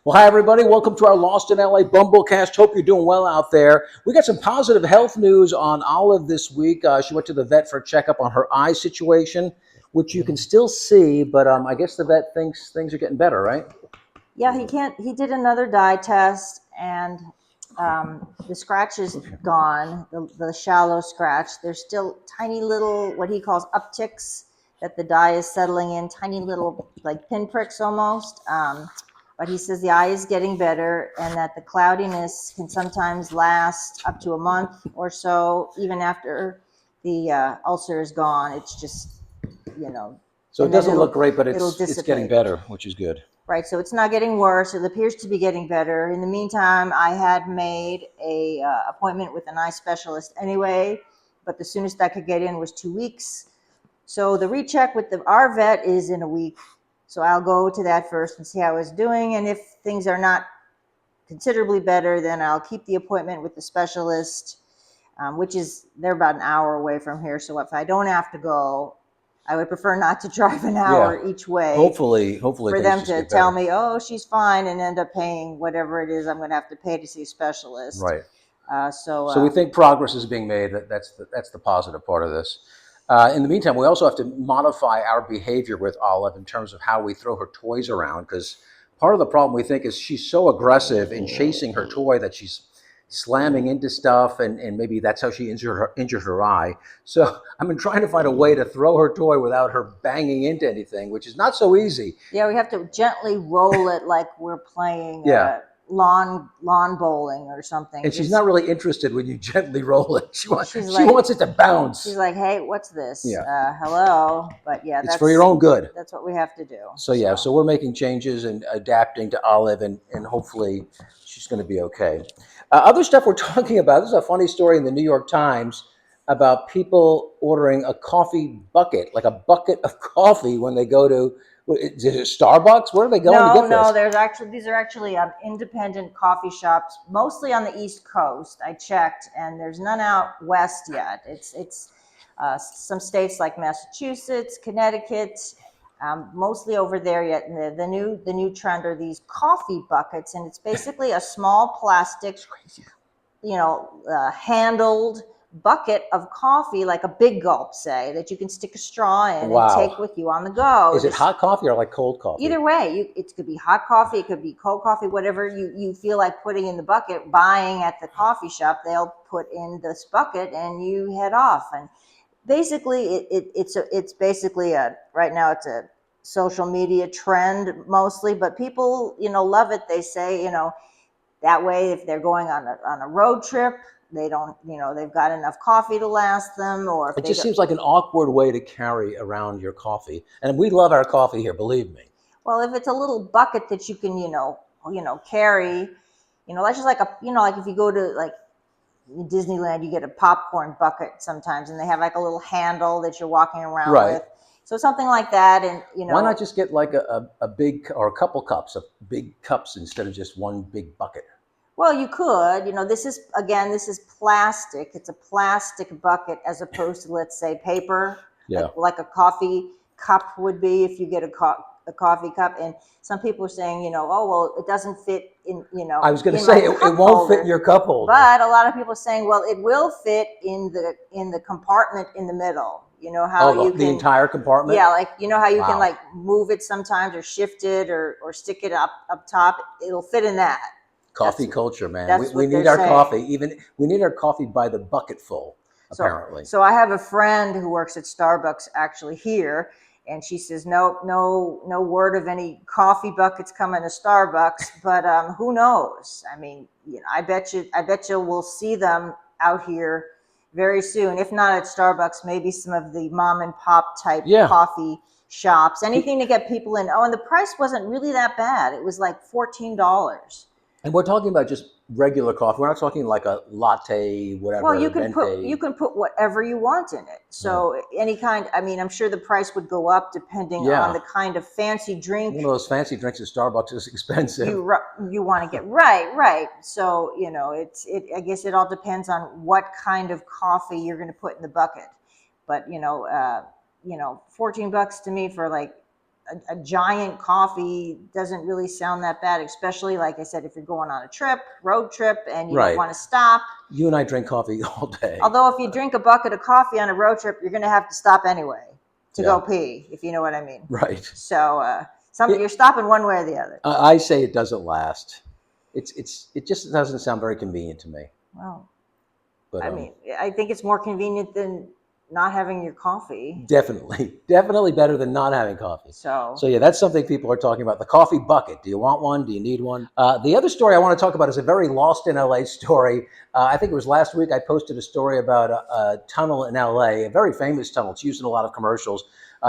Well, hi, everybody. Welcome to our Lost in LA Bumblecast. Hope you're doing well out there. We got some positive health news on Olive this week. She went to the vet for a checkup on her eye situation, which you can still see, but I guess the vet thinks things are getting better, right? Yeah, he did another dye test, and the scratch is gone, the shallow scratch. There's still tiny little, what he calls upticks, that the dye is settling in, tiny little like pinpricks almost. But he says the eye is getting better, and that the cloudiness can sometimes last up to a month or so, even after the ulcer is gone. It's just, So it and then doesn't look great, but it'll it's getting dissipate. better, which is good. Right, so it's not getting worse. It appears to be getting better. In the meantime, I had made a appointment with an eye specialist anyway, but the soonest I could get in was 2 weeks. So the recheck with our vet is in a week. So I'll go to that first and see how it's doing. And if things are not considerably better, then I'll keep the appointment with the specialist, they're about an hour away from here. So if I don't have to go, I would prefer not to drive an hour each way. Hopefully for things them just to get tell better. me, oh, she's fine, and end up paying whatever it is I'm going to have to pay to see a specialist. Right. So So we think progress is being made. That's the positive part of this. In the meantime, we also have to modify our behavior with Olive in terms of how we throw her toys around, because part of the problem we think is she's so aggressive in chasing her toy that she's slamming into stuff, and maybe that's how she injured her eye. So I've been trying to find a way to throw her toy without her banging into anything, which is not so easy. yeah, we have to gently roll it like we're playing Yeah. lawn bowling or something. And she's not really interested when you gently roll it. She like, wants it to bounce. She's like, hey, what's this? Yeah. Hello. But yeah, It's for your own good. That's what we have to do. So we're making changes and adapting to Olive, and hopefully she's going to be okay. Other stuff we're talking about, this is a funny story in the New York Times about people ordering a coffee bucket, like a bucket of coffee when they go to, is it Starbucks? Where are they going to get this? These are actually independent coffee shops, mostly on the East Coast. I checked, and there's none out west yet. It's some states like Massachusetts, Connecticut, mostly over there yet. And the new trend are these coffee buckets, and it's basically a small plastic, handled bucket of coffee, like a Big Gulp, say, that you can stick a straw in and take with you on the go. Is it hot coffee or like cold coffee? Either way, it could be hot coffee, it could be cold coffee, whatever you feel like putting in the bucket. Buying at the coffee shop, they'll put in this bucket, and you head off. And basically, it's basically right now it's a social media trend mostly, but people love it. They say that way, if they're going on a road trip, they don't, they've got enough coffee to last them. Or if it just seems like an awkward way to carry around your coffee. And we love our coffee here, believe me. Well, if it's a little bucket that you can, carry, that's just like like if you go to like Disneyland, you get a popcorn bucket sometimes, and they have like a little handle that you're walking around with. So something like that, and why not just get like a big or a couple cups of big cups instead of just one big bucket? Well, you could. This is plastic. It's a plastic bucket as opposed to, let's say, paper. Yeah. Like a coffee cup would be if you get a coffee cup. And some people are saying, oh, well, it doesn't fit in, I was going to say it won't fit in your cup holder. But a lot of people are saying, well, it will fit in the compartment in the middle. The entire compartment? Yeah, like how you can like move it sometimes or shift it or stick it up top. It'll fit in that. Coffee culture, man. We need our coffee. We need our coffee by the bucketful, apparently. So I have a friend who works at Starbucks actually here, and she says no word of any coffee buckets coming to Starbucks, but who knows? I mean, I bet you we'll see them out here very soon. If not at Starbucks, maybe some of the mom and pop type coffee shops. Anything to get people in. Oh, and the price wasn't really that bad. It was like $14. And we're talking about just regular coffee. We're not talking like a latte, whatever. Well, you can put whatever you want in it. So any kind. I mean, I'm sure the price would go up depending on the kind of fancy drink. One of those fancy drinks at Starbucks is expensive. You want to get right. So I guess it all depends on what kind of coffee you're going to put in the bucket. But $14 to me for like a giant coffee doesn't really sound that bad, especially like I said, if you're going on a road trip, and you don't want to stop. You and I drink coffee all day. Although if you drink a bucket of coffee on a road trip, you're going to have to stop anyway to go pee, if you know what I mean. Right. So you're stopping one way or the other. I say it doesn't last. It just doesn't sound very convenient to me. Well, but, I mean, I think it's more convenient than not having your coffee. Definitely better than not having coffee. So yeah, that's something people are talking about. The coffee bucket. Do you want one? Do you need one? The other story I want to talk about is a very lost in LA story. I think it was last week I posted a story about a tunnel in LA, a very famous tunnel. It's used in a lot of commercials.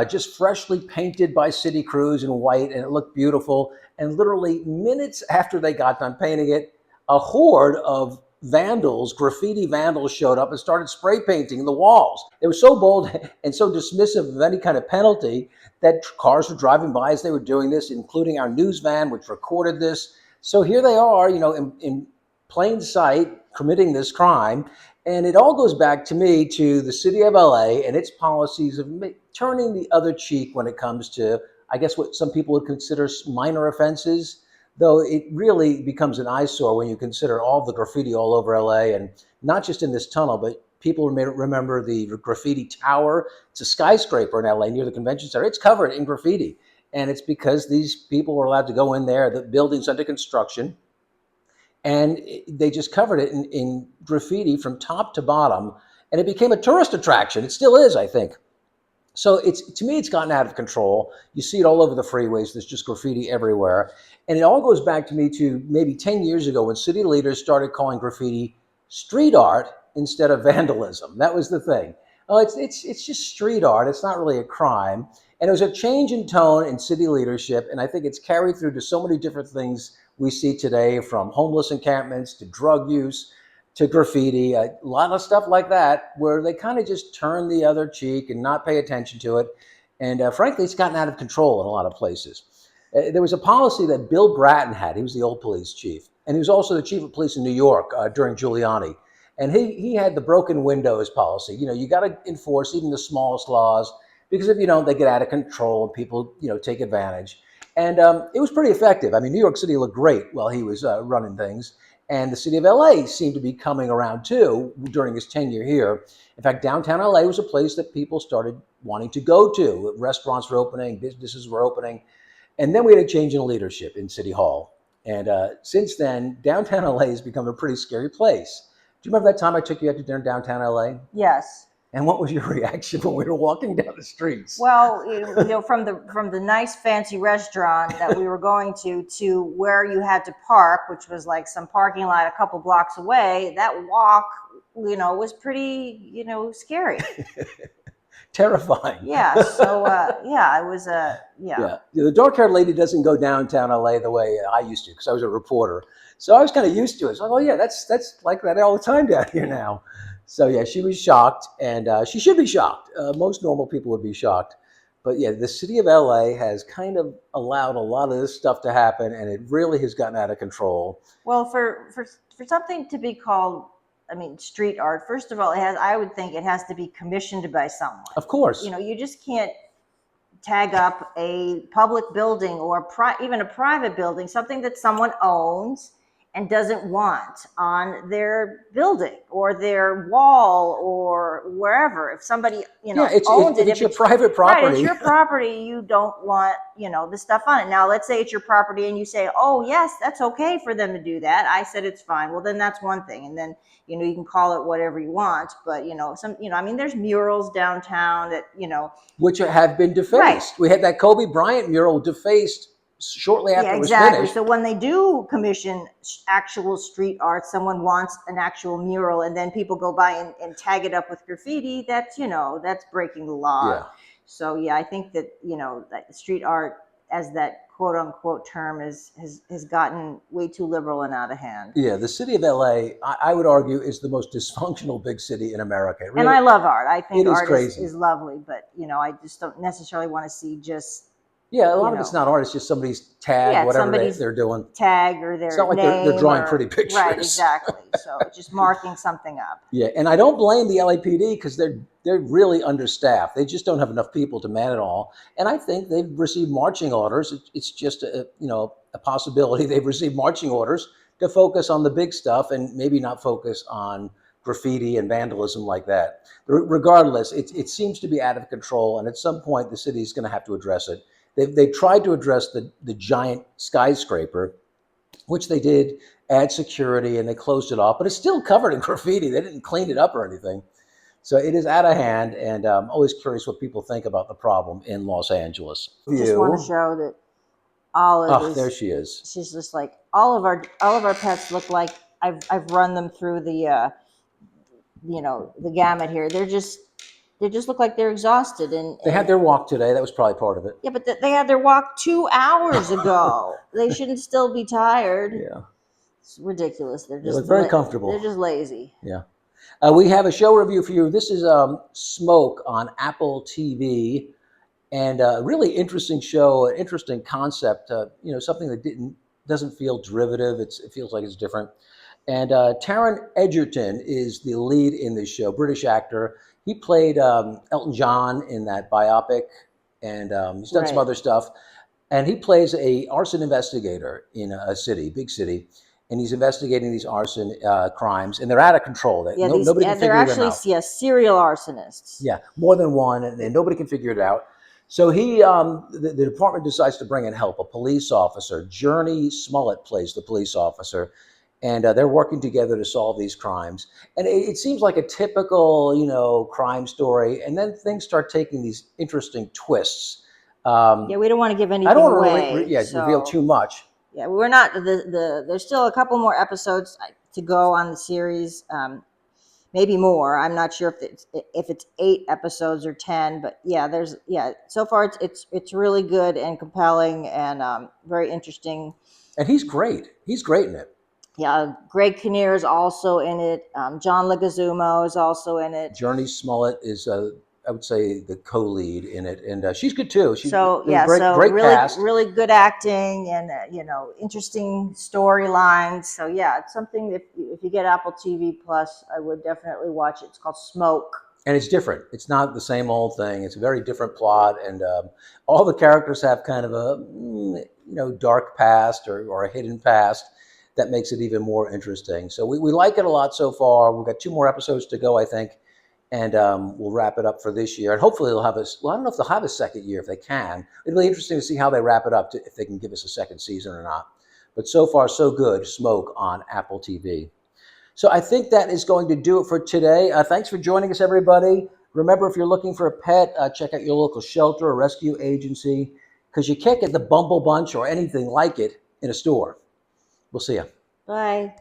Just freshly painted by city crews in white, and it looked beautiful. And literally minutes after they got done painting it, a horde of graffiti vandals showed up and started spray painting the walls. They were so bold and so dismissive of any kind of penalty that cars were driving by as they were doing this, including our news van, which recorded this. So here they are, in plain sight, committing this crime. And it all goes back to me to the city of LA and its policies of turning the other cheek when it comes to, I guess, what some people would consider minor offenses. Though it really becomes an eyesore when you consider all the graffiti all over LA, and not just in this tunnel, but people may remember the graffiti tower. It's a skyscraper in LA near the convention center. It's covered in graffiti. And it's because these people were allowed to go in there, the building's under construction, and they just covered it in graffiti from top to bottom. And it became a tourist attraction. It still is, I think. So to me, it's gotten out of control. You see it all over the freeways. There's just graffiti everywhere. And it all goes back to me to maybe 10 years ago when city leaders started calling graffiti street art instead of vandalism. That was the thing. Oh, it's just street art. It's not really a crime. And it was a change in tone in city leadership. And I think it's carried through to so many different things we see today, from homeless encampments to drug use to graffiti, a lot of stuff like that, where they kind of just turn the other cheek and not pay attention to it. And frankly, it's gotten out of control in a lot of places. There was a policy that Bill Bratton had. He was the old police chief. And he was also the chief of police in New York during Giuliani. And he had the broken windows policy. You got to enforce even the smallest laws, because if you don't, they get out of control and people, take advantage. And it was pretty effective. I mean, New York City looked great while he was running things. And the city of LA seemed to be coming around too during his tenure here. In fact, downtown LA was a place that people started wanting to go to. Restaurants were opening, businesses were opening. And then we had a change in leadership in City Hall. And since then, downtown LA has become a pretty scary place. Do you remember that time I took you out to dinner downtown LA? Yes. And what was your reaction when we were walking down the streets? Well, from the nice fancy restaurant that we were going to where you had to park, which was like some parking lot a couple blocks away, that walk, was pretty, scary. Terrifying. Yeah. So, it was Yeah. The dark-haired lady doesn't go downtown LA the way I used to, because I was a reporter. So I was kind of used to it. So, that's like that all the time down here now. So yeah, she was shocked, and she should be shocked. Most normal people would be shocked. But yeah, the city of LA has kind of allowed a lot of this stuff to happen, and it really has gotten out of control. Well, for something to be called, street art, first of all, I would think it has to be commissioned by someone. Of course. You just can't tag up a public building or even a private building, something that someone owns and doesn't want on their building or their wall or wherever. If somebody, owns it, it's your private property. Right, it's your property. You don't want, the stuff on it. Now, let's say it's your property and you say, oh, yes, that's okay for them to do that. I said it's fine. Well, then that's one thing. And then, you can call it whatever you want. But, there's murals downtown that, which have been defaced. Right. We had that Kobe Bryant mural defaced shortly after it was finished. So when they do commission actual street art, someone wants an actual mural, and then people go by and tag it up with graffiti. That's that's breaking the law. Yeah. So I think that that street art, as that quote unquote term, has gotten way too liberal and out of hand. Yeah, the city of LA, I would argue, is the most dysfunctional big city in America. Really, and I love art. I think art crazy. Is lovely, but I just don't necessarily want to see just Yeah, a you lot of it's know, not art. It's just somebody's tag, yeah, it's whatever somebody's they're doing. tag or It's their not like they're name drawing pretty or right, pictures. exactly. So just marking something up. Yeah, and I don't blame the LAPD because they're really understaffed. They just don't have enough people to man it all. And I think they've received marching orders. It's just a possibility they've received marching orders to focus on the big stuff and maybe not focus on graffiti and vandalism like that. Regardless, it seems to be out of control, and at some point the city is going to have to address it. They tried to address the giant skyscraper, which they did, add security, and they closed it off, but it's still covered in graffiti. They didn't clean it up or anything. So it is out of hand, and I'm always curious what people think about the problem in Los Angeles. Just want to You, show that Olive oh, there is, she is. she's just like all of our pets look like I've run them through the the gamut here. They just look like they're exhausted They had and their walk today. That was probably part of it. yeah, but they had their walk 2 hours ago. They shouldn't still be tired. Yeah, It's ridiculous. They're they just look very they're comfortable. just lazy. Yeah. We have a show review for you. This is Smoke on Apple TV, and a really interesting show, an interesting concept. Something that doesn't feel derivative. It feels like it's different. And Taron Egerton is the lead in this show, British actor. He played Elton John in that biopic, and he's done some Right. other stuff. And he plays a arson investigator in a city, big city, and he's investigating these arson crimes, and they're out of control. Yeah, Nobody can they're figure them actually out. serial arsonists. Yeah, more than one, and nobody can figure it out. So the department decides to bring in help. A police officer, Jurnee Smollett, plays the police officer, and they're working together to solve these crimes. And it seems like a typical, crime story, and then things start taking these interesting twists. Yeah, we don't want to give I don't anything want to away. reveal So too much. yeah, we're not there's still a couple more episodes to go on the series. Maybe more. I'm not sure if it's 8 episodes or 10, but yeah. So far, it's really good and compelling and very interesting. And he's great. He's great in it. Yeah, Greg Kinnear is also in it. John Leguizamo is also in it. Jurnee Smollett is, I would say, the co-lead in it, and she's good too. She's So a yeah, great, so great really cast. really good acting and interesting storylines. So yeah, it's something if you get Apple TV Plus, I would definitely watch it. It's called Smoke. And it's different. It's not the same old thing. It's a very different plot, and all the characters have kind of a dark past or a hidden past that makes it even more interesting. So we like it a lot so far. We've got 2 more episodes to go, I think, and we'll wrap it up for this year. And hopefully they'll have us. Well, I don't know if they'll have a second year if they can. It'll be interesting to see how they wrap it up, if they can give us a second season or not. But so far, so good. Smoke on Apple TV. So I think that is going to do it for today. Thanks for joining us, everybody. Remember, if you're looking for a pet, check out your local shelter or rescue agency, because you can't get the Bumble Bunch or anything like it in a store. We'll see you. Bye.